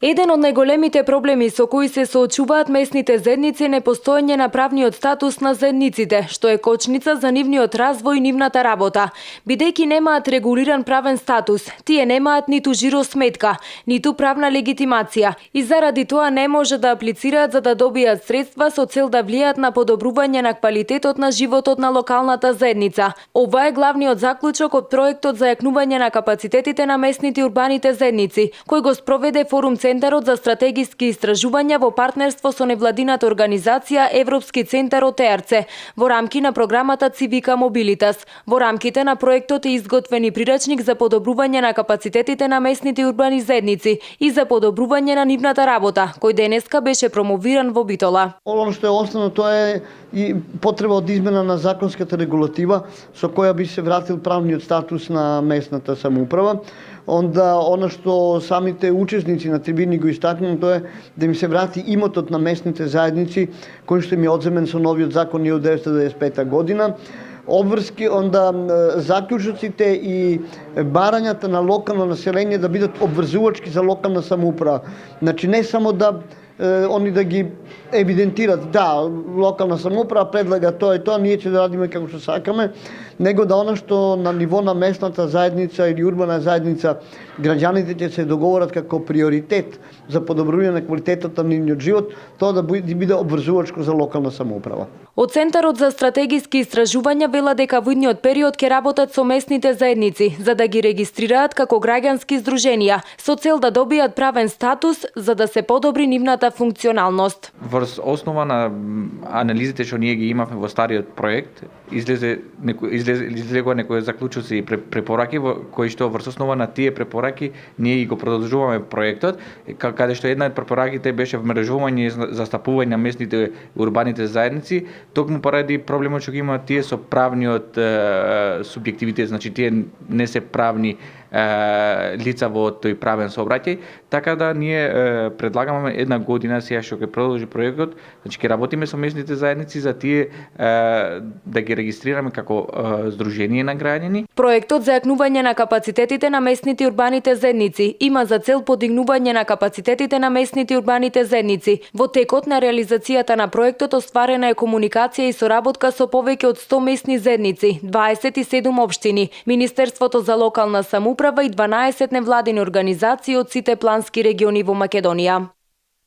Еден од најголемите проблеми со кои се соочуваат местните заедници е непостоење на правниот статус на заедниците, што е кочница за нивниот развој и нивната работа. Бидејќи немаат регулиран правен статус, тие немаат ниту жиросметка, ниту правна легитимација и заради тоа не може да аплицираат за да добијат средства со цел да влијаат на подобрување на квалитетот на животот на локалната заедница. Ова е главниот заклучок од проектот за јакнување на капацитетите на местните и урбаните заедници, кој го спроведе Форум Центарот за стратегиски истражувања во партнерство со невладината организација Европски центар од ЕРЦ во рамки на програмата Цивика Мобилитас. Во рамките на проектот е изготвен и прирачник за подобрување на капацитетите на местните и урбани заедници и за подобрување на нивната работа, кој денеска беше промовиран во Битола. Оно што е основно тоа е и потреба од измена на законската регулатива со која би се вратил правниот статус на местната самоуправа. Онда она што самите учесници на трибини го истакнаа, тоа е да им се врати имотот на местните заедници кој што им е одземен со новиот закон 1995 година. Обврски, онда заклучоците и барањата на локално население да бидат обврзувачки за локална самоуправа. Значи не само да они да ги евидентират, да, локална самоуправа предлага тоа и тоа, ние ќе да радиме како што сакаме, него да она што на ниво на местната заедница или урбана заедница граѓаните ќе се договорат како приоритет за подобрување на квалитетот на нивниот живот, тоа да биде обврзувачко за локална самоуправа. Од Центарот за стратегиски истражувања вела дека во идниот период ќе работат со местните заедници за да ги регистрираат како граѓански здруженија со цел да добијат правен статус за да се подобри нивната функционалност. Врз основа на анализите што ние ги имавме во стариот проект, излегоа некои заклучоци и препораки кои што врз основа на тие препораки ние го продолжуваме проектот, каде што една од препораките беше вмрежување и застапување на местните урбаните заедници, токму поради проблемот што ги имаат тие со правниот субјективитет, значи тие не се правни лица во тој правен сообраќај, така да ние предлагаме една година сега што ќе продолжи проектот, значи ќе работиме со местните заедници за тие да ги регистрираме како здружение на граѓани. Проектот за јакнување на капацитетите на местните и урбаните заедници има за цел подигнување на капацитетите на местните и урбаните заедници. Во текот на реализацијата на проектот остварена е комуникација и соработка со повеќе од 100 местни заедници, 27 општини, Министерството за локална самоуправа и 12 невладини организации од сите плански региони во Македонија.